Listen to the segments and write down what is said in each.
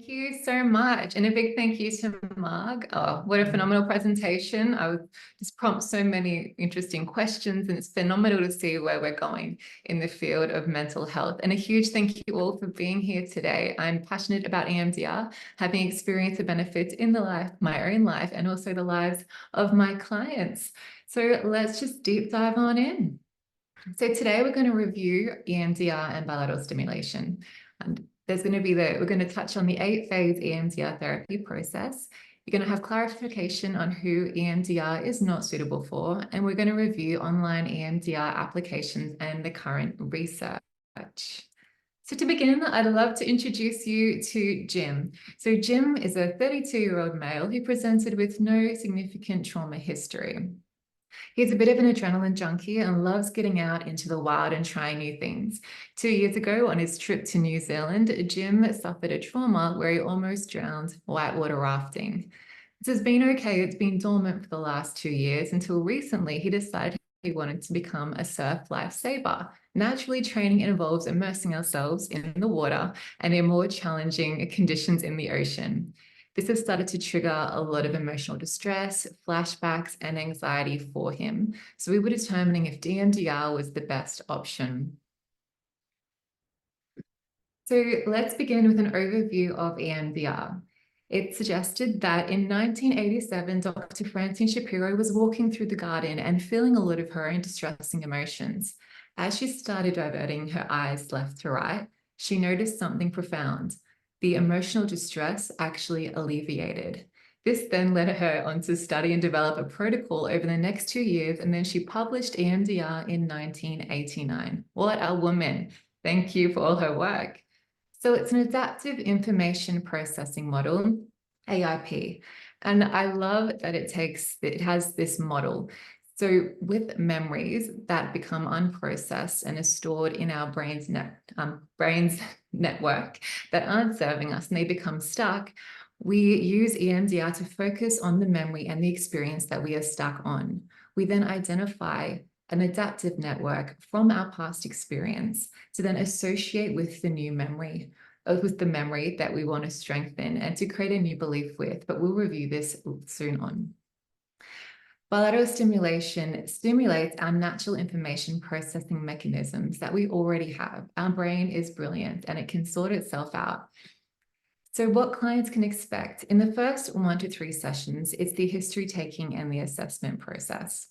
Thank you so much. And a big thank you to Marg. Oh, what a phenomenal presentation. I would just prompt so many interesting questions, and it's phenomenal to see where we're going in the field of mental health. And a huge thank you all for being here today. I'm passionate about EMDR, having experienced the benefits in my own life, and also the lives of my clients. So let's just deep dive on in. So today we're going to review EMDR and bilateral stimulation. And we're going to touch on the 8-phase EMDR therapy process. You're going to have clarification on who EMDR is not suitable for, and we're going to review online EMDR applications and the current research. So to begin, I'd love to introduce you to Jim. So Jim is a 32-year-old male who presented with no significant trauma history. He's a bit of an adrenaline junkie and loves getting out into the wild and trying new things. 2 years ago, on his trip to New Zealand, Jim suffered a trauma where he almost drowned whitewater rafting. This has been okay. It's been dormant for the last 2 years until recently he decided he wanted to become a surf lifesaver. Naturally, training involves immersing ourselves in the water and in more challenging conditions in the ocean. This has started to trigger a lot of emotional distress, flashbacks, and anxiety for him. So we were determining if EMDR was the best option. So let's begin with an overview of EMDR. It suggested that in 1987, Dr. Francine Shapiro was walking through the garden and feeling a lot of her own distressing emotions. As she started diverting her eyes left to right, she noticed something profound. The emotional distress actually alleviated. This then led her on to study and develop a protocol over the next 2 years, and then she published EMDR in 1989. What a woman. Thank you for all her work. So it's an adaptive information processing model, AIP. And I love that it has this model. So with memories that become unprocessed and are stored in our brain's network that aren't serving us and they become stuck, we use EMDR to focus on the memory and the experience that we are stuck on. We then identify an adaptive network from our past experience to then associate with the new memory, with the memory that we want to strengthen and to create a new belief with, but we'll review this soon on. Bilateral stimulation stimulates our natural information processing mechanisms that we already have. Our brain is brilliant and it can sort itself out. So what clients can expect in the first 1 to 3 sessions is the history taking and the assessment process.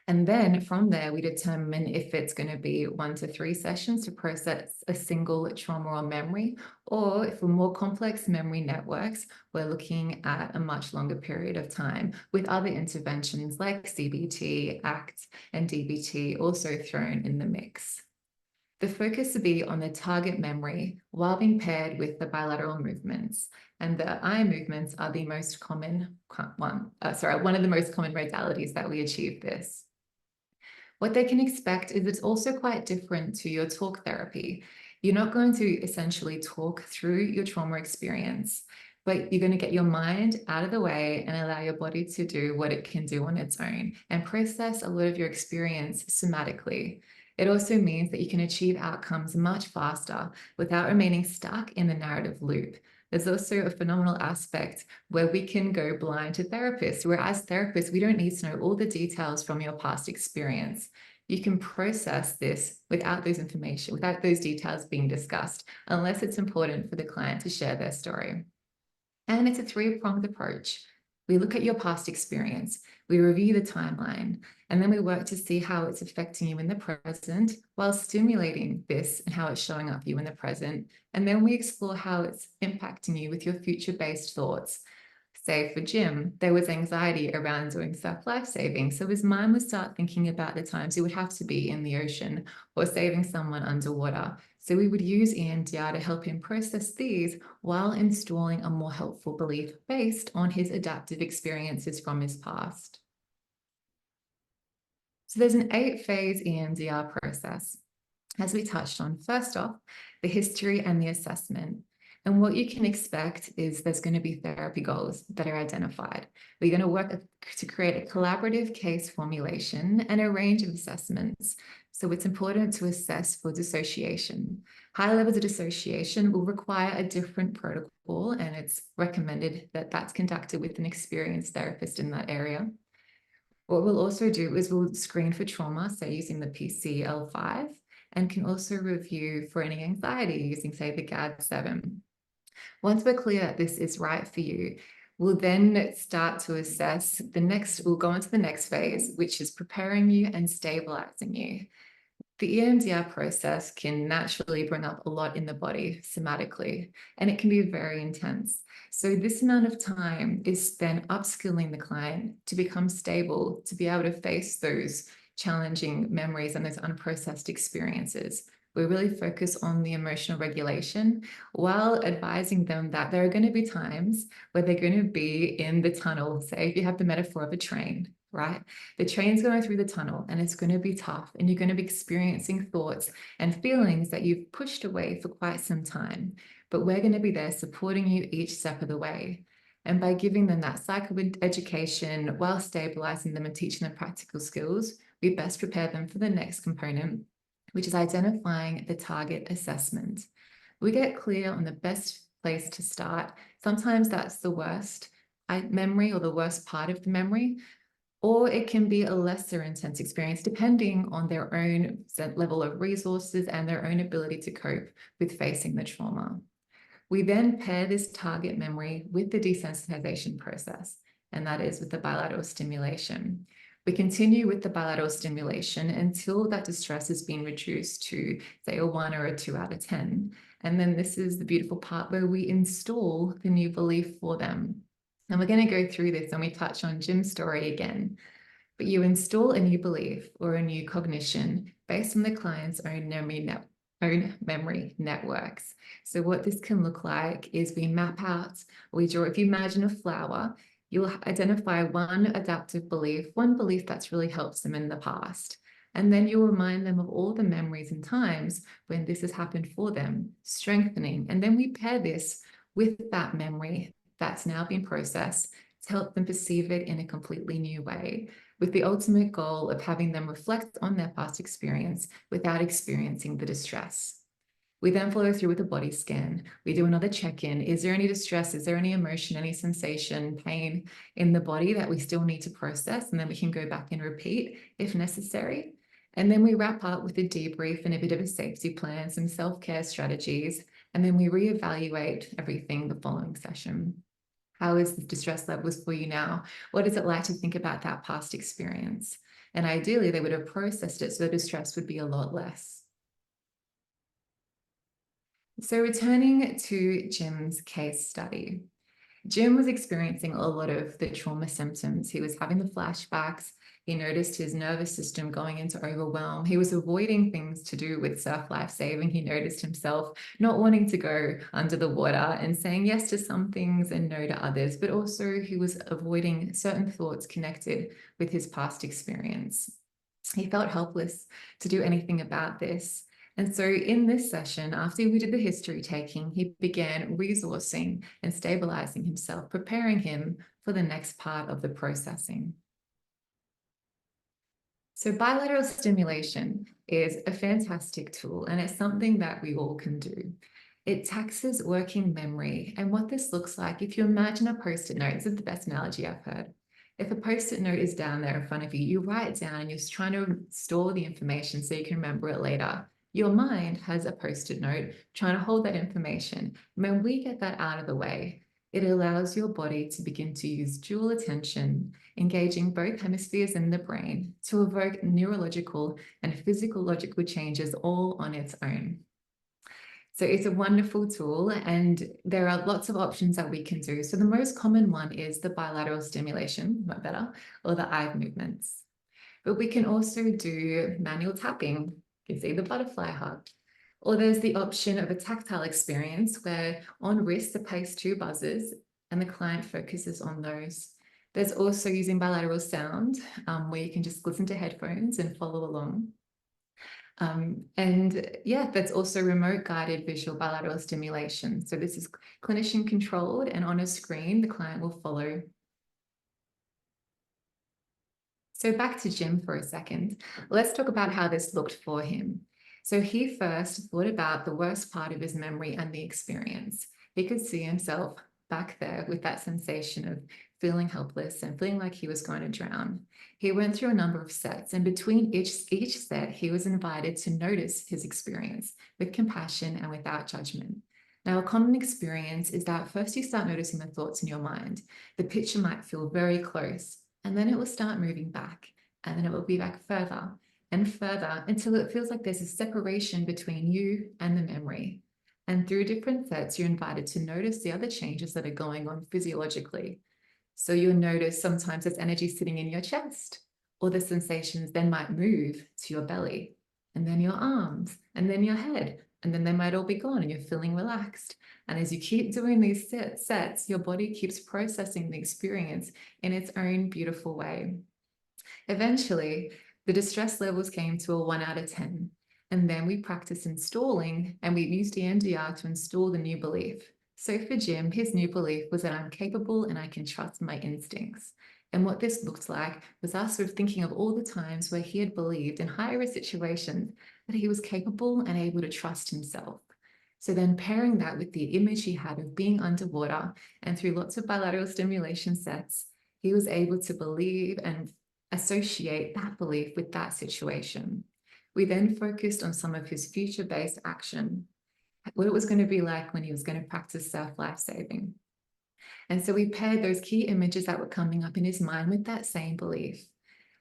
And then from there, we determine if it's going to be 1 to 3 sessions to process a single trauma or memory, or if we're more complex memory networks, we're looking at a much longer period of time with other interventions like CBT, ACT, and DBT also thrown in the mix. The focus will be on the target memory while being paired with the bilateral movements. And the eye movements are the most common one of the most common modalities that we achieve this. What they can expect is it's also quite different to your talk therapy. You're not going to essentially talk through your trauma experience, but you're going to get your mind out of the way and allow your body to do what it can do on its own and process a lot of your experience somatically. It also means that you can achieve outcomes much faster without remaining stuck in the narrative loop. There's also a phenomenal aspect where we can go blind to therapists, where as therapists, we don't need to know all the details from your past experience. You can process this without those details being discussed, unless it's important for the client to share their story. And it's a 3-pronged approach. We look at your past experience, we review the timeline, and then we work to see how it's affecting you in the present while stimulating this and how it's showing up for you in the present. And then we explore how it's impacting you with your future-based thoughts. Say for Jim, there was anxiety around doing self-life-saving, so his mind would start thinking about the times he would have to be in the ocean or saving someone underwater. So we would use EMDR to help him process these while installing a more helpful belief based on his adaptive experiences from his past. So there's an 8-phase EMDR process. As we touched on, first off, the history and the assessment. And what you can expect is there's going to be therapy goals that are identified. We're going to work to create a collaborative case formulation and a range of assessments. So it's important to assess for dissociation. High levels of dissociation will require a different protocol, and it's recommended that that's conducted with an experienced therapist in that area. What we'll also do is we'll screen for trauma, so using the PCL5, and can also review for any anxiety using, say, the GAD-7. Once we're clear that this is right for you, we'll then start to assess we'll go into the next phase, which is preparing you and stabilizing you. The EMDR process can naturally bring up a lot in the body somatically, and it can be very intense. So this amount of time is spent upskilling the client to become stable, to be able to face those challenging memories and those unprocessed experiences. We really focus on the emotional regulation while advising them that there are going to be times where they're going to be in the tunnel. Say if you have the metaphor of a train, right? The train's going through the tunnel and it's going to be tough, and you're going to be experiencing thoughts and feelings that you've pushed away for quite some time. But we're going to be there supporting you each step of the way. And by giving them that psychoeducation while stabilizing them and teaching them practical skills, we best prepare them for the next component, which is identifying the target assessment. We get clear on the best place to start. Sometimes that's the worst memory or the worst part of the memory, or it can be a lesser intense experience depending on their own level of resources and their own ability to cope with facing the trauma. We then pair this target memory with the desensitization process, and that is with the bilateral stimulation. We continue with the bilateral stimulation until that distress has been reduced to, say, a 1 or a 2 out of 10. And then this is the beautiful part where we install the new belief for them. And we're going to go through this, and we touch on Jim's story again. But you install a new belief or a new cognition based on the client's own memory networks. So what this can look like is we map out, we draw, if you imagine a flower, you'll identify one adaptive belief, one belief that's really helped them in the past. And then you'll remind them of all the memories and times when this has happened for them, strengthening. And then we pair this with that memory that's now been processed to help them perceive it in a completely new way, with the ultimate goal of having them reflect on their past experience without experiencing the distress. We then follow through with a body scan. We do another check-in. Is there any distress? Is there any emotion, any sensation, pain in the body that we still need to process? And then we can go back and repeat if necessary. And then we wrap up with a debrief and a bit of a safety plan, some self-care strategies, and then we reevaluate everything the following session. How is the distress levels for you now? What is it like to think about that past experience? And ideally, they would have processed it so the distress would be a lot less. So returning to Jim's case study, Jim was experiencing a lot of the trauma symptoms. He was having the flashbacks. He noticed his nervous system going into overwhelm. He was avoiding things to do with surf life saving. He noticed himself not wanting to go under the water and saying yes to some things and no to others, but also he was avoiding certain thoughts connected with his past experience. He felt helpless to do anything about this. And so in this session, after we did the history taking, he began resourcing and stabilizing himself, preparing him for the next part of the processing. So bilateral stimulation is a fantastic tool, and it's something that we all can do. It taxes working memory. And what this looks like, if you imagine a Post-it note, this is the best analogy I've heard. If a Post-it note is down there in front of you, you write it down and you're trying to store the information so you can remember it later. Your mind has a Post-it note trying to hold that information. When we get that out of the way, it allows your body to begin to use dual attention, engaging both hemispheres in the brain to evoke neurological and physiological changes all on its own. So it's a wonderful tool, and there are lots of options that we can do. So the most common one is the bilateral stimulation, not better, or the eye movements. But we can also do manual tapping. You can see the butterfly hug. Or there's the option of a tactile experience where on wrist are placed 2 buzzers and the client focuses on those. There's also using bilateral sound where you can just listen to headphones and follow along. And yeah, that's also remote guided visual bilateral stimulation. So this is clinician controlled, and on a screen, the client will follow. So back to Jim for a second. Let's talk about how this looked for him. So he first thought about the worst part of his memory and the experience. He could see himself back there with that sensation of feeling helpless and feeling like he was going to drown. He went through a number of sets, and between each set, he was invited to notice his experience with compassion and without judgment. Now, a common experience is that first you start noticing the thoughts in your mind. The picture might feel very close, and then it will start moving back, and then it will be back further and further until it feels like there's a separation between you and the memory. And through different sets, you're invited to notice the other changes that are going on physiologically. So you'll notice sometimes there's energy sitting in your chest, or the sensations then might move to your belly, and then your arms, and then your head, and then they might all be gone and you're feeling relaxed. And as you keep doing these sets, your body keeps processing the experience in its own beautiful way. Eventually, the distress levels came to a 1 out of 10. And then we practiced installing, and we used EMDR to install the new belief. So for Jim, his new belief was that I'm capable and I can trust my instincts. And what this looked like was us sort of thinking of all the times where he had believed in higher risk situations that he was capable and able to trust himself. So then pairing that with the image he had of being underwater, and through lots of bilateral stimulation sets, he was able to believe and associate that belief with that situation. We then focused on some of his future-based action, what it was going to be like when he was going to practice self-life-saving. And so we paired those key images that were coming up in his mind with that same belief.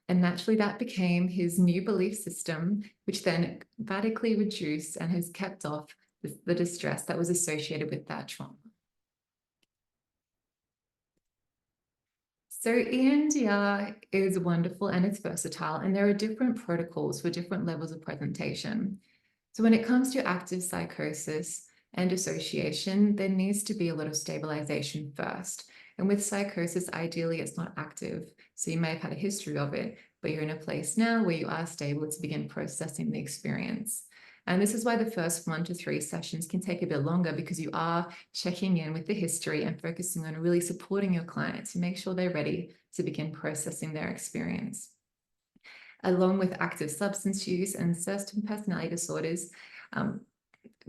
And naturally, that became his new belief system, which then radically reduced and has kept off the distress that was associated with that trauma. So EMDR is wonderful and it's versatile, and there are different protocols for different levels of presentation. So when it comes to active psychosis and dissociation, there needs to be a lot of stabilization first. And with psychosis, ideally, it's not active. So you may have had a history of it, but you're in a place now where you are stable to begin processing the experience. And this is why the first 1 to 3 sessions can take a bit longer, because you are checking in with the history and focusing on really supporting your client to make sure they're ready to begin processing their experience. Along with active substance use and certain personality disorders,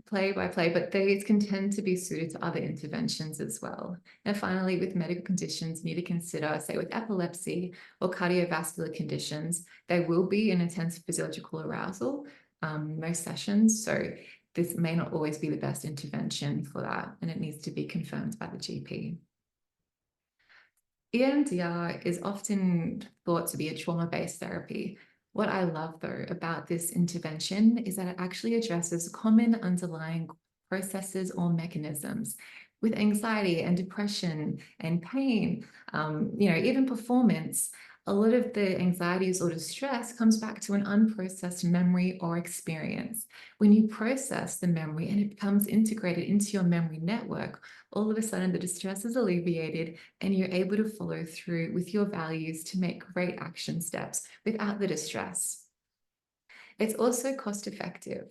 play by play, but these can tend to be suited to other interventions as well. And finally, with medical conditions, you need to consider, say with epilepsy or cardiovascular conditions, there will be an intense physiological arousal most sessions. So this may not always be the best intervention for that, and it needs to be confirmed by the GP. EMDR is often thought to be a trauma-based therapy. What I love, though, about this intervention is that it actually addresses common underlying processes or mechanisms. With anxiety and depression and pain, even performance, a lot of the anxieties or distress comes back to an unprocessed memory or experience. When you process the memory and it becomes integrated into your memory network, all of a sudden the distress is alleviated and you're able to follow through with your values to make great action steps without the distress. It's also cost effective.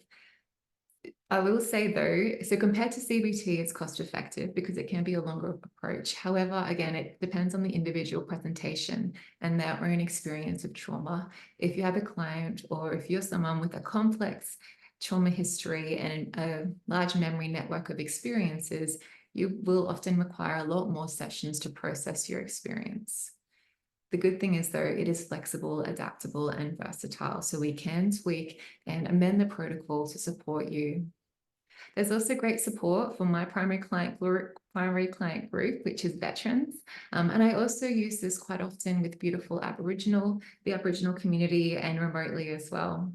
I will say though, so compared to CBT, it's cost effective because it can be a longer approach. However, again, it depends on the individual presentation and their own experience of trauma. If you have a client or if you're someone with a complex trauma history and a large memory network of experiences, you will often require a lot more sessions to process your experience. The good thing is, though, it is flexible, adaptable, and versatile, so we can tweak and amend the protocol to support you. There's also great support for my primary client group, which is veterans. And I also use this quite often with the Aboriginal community, and remotely as well.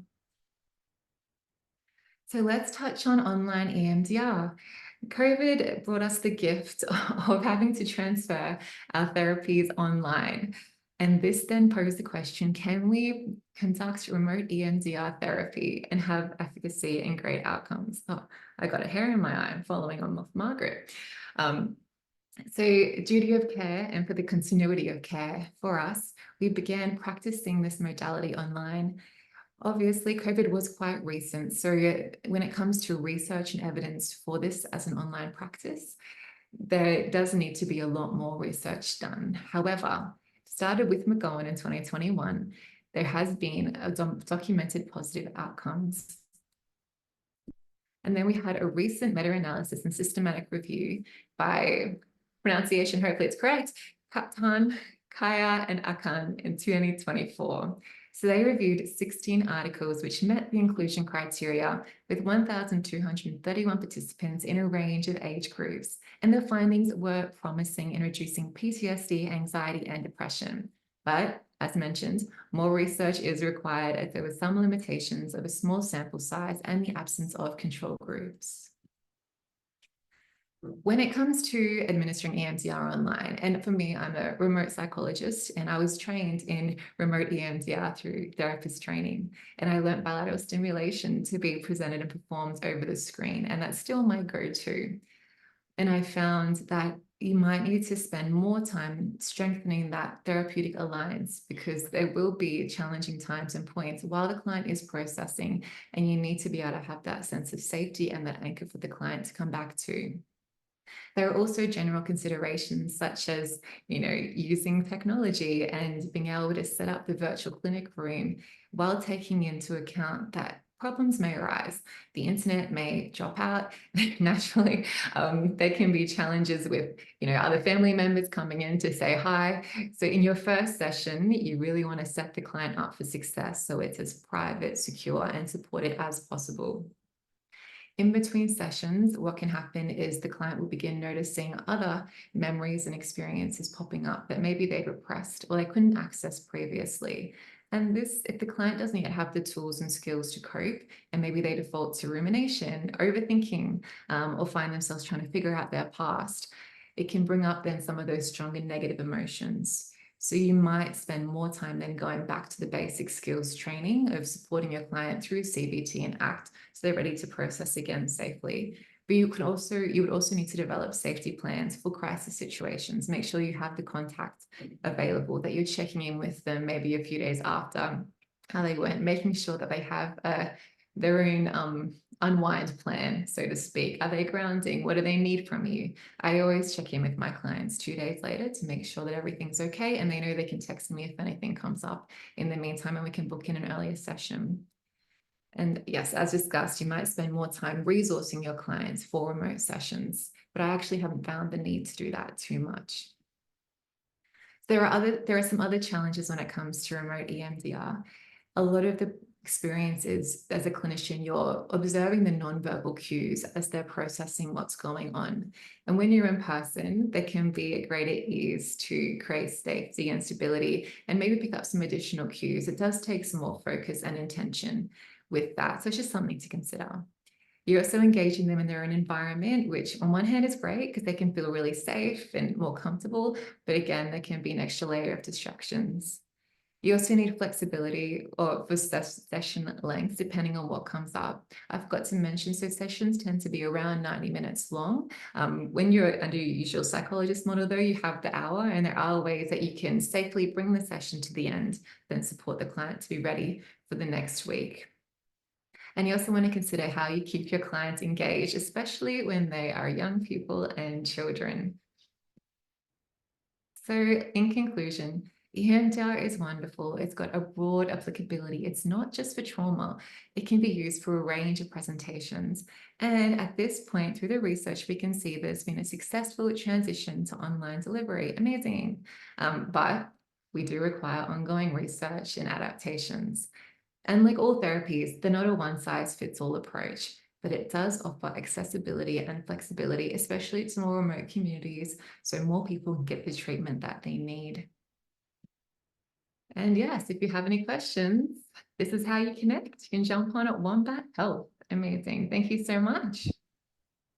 So let's touch on online EMDR. COVID brought us the gift of having to transfer our therapies online. And this then posed the question, can we conduct remote EMDR therapy and have efficacy and great outcomes? Oh, I got a hair in my eye. I'm following on with Margaret. So duty of care and for the continuity of care for us, we began practicing this modality online Obviously, COVID was quite recent. So when it comes to research and evidence for this as an online practice, there does need to be a lot more research done. However, started with McGowan in 2021, there has been a documented positive outcomes. And then we had a recent meta-analysis and systematic review by, pronunciation, hopefully it's correct, Kaptan, Kaya, and Akan in 2024. So they reviewed 16 articles which met the inclusion criteria with 1,231 participants in a range of age groups. And the findings were promising in reducing PTSD, anxiety, and depression. But as mentioned, more research is required as there were some limitations of a small sample size and the absence of control groups. When it comes to administering EMDR online, and for me, I'm a remote psychologist, and I was trained in remote EMDR through therapist training, and I learned bilateral stimulation to be presented and performed over the screen, and that's still my go-to. And I found that you might need to spend more time strengthening that therapeutic alliance, because there will be challenging times and points while the client is processing, and you need to be able to have that sense of safety and that anchor for the client to come back to. There are also general considerations such as, using technology and being able to set up the virtual clinic room while taking into account that problems may arise. The internet may drop out naturally. There can be challenges with, other family members coming in to say hi. So in your first session, you really want to set the client up for success so it's as private, secure, and supported as possible. In between sessions, what can happen is the client will begin noticing other memories and experiences popping up that maybe they've repressed or they couldn't access previously. And this, if the client doesn't yet have the tools and skills to cope, and maybe they default to rumination, overthinking, or find themselves trying to figure out their past, it can bring up then some of those strong and negative emotions. So you might spend more time then going back to the basic skills training of supporting your client through CBT and ACT so they're ready to process again safely. But you would also need to develop safety plans for crisis situations. Make sure you have the contact available, that you're checking in with them maybe a few days after how they went, making sure that they have their own unwind plan, so to speak. Are they grounding? What do they need from you? I always check in with my clients 2 days later to make sure that everything's okay, and they know they can text me if anything comes up in the meantime, and we can book in an earlier session. And yes, as discussed, you might spend more time resourcing your clients for remote sessions, but I actually haven't found the need to do that too much. There are some other challenges when it comes to remote EMDR. A lot of the experience is, as a clinician, you're observing the nonverbal cues as they're processing what's going on. And when you're in person, there can be a greater ease to create safety and stability and maybe pick up some additional cues. It does take some more focus and intention with that. So it's just something to consider. You're also engaging them in their own environment, which on one hand is great because they can feel really safe and more comfortable. But again, there can be an extra layer of distractions. You also need flexibility for session length, depending on what comes up. I forgot to mention, so sessions tend to be around 90 minutes long. When you're under your usual psychologist model, though, you have the hour, and there are ways that you can safely bring the session to the end, then support the client to be ready for the next week. And you also want to consider how you keep your clients engaged, especially when they are young people and children. So in conclusion, EMDR is wonderful. It's got a broad applicability. It's not just for trauma. It can be used for a range of presentations. And at this point, through the research, we can see there's been a successful transition to online delivery. Amazing. But we do require ongoing research and adaptations. And like all therapies, they're not a one-size-fits-all approach, but it does offer accessibility and flexibility, especially to more remote communities, so more people can get the treatment that they need. And yes, if you have any questions, this is how you connect. You can jump on at Wombat Health. Amazing. Thank you so much.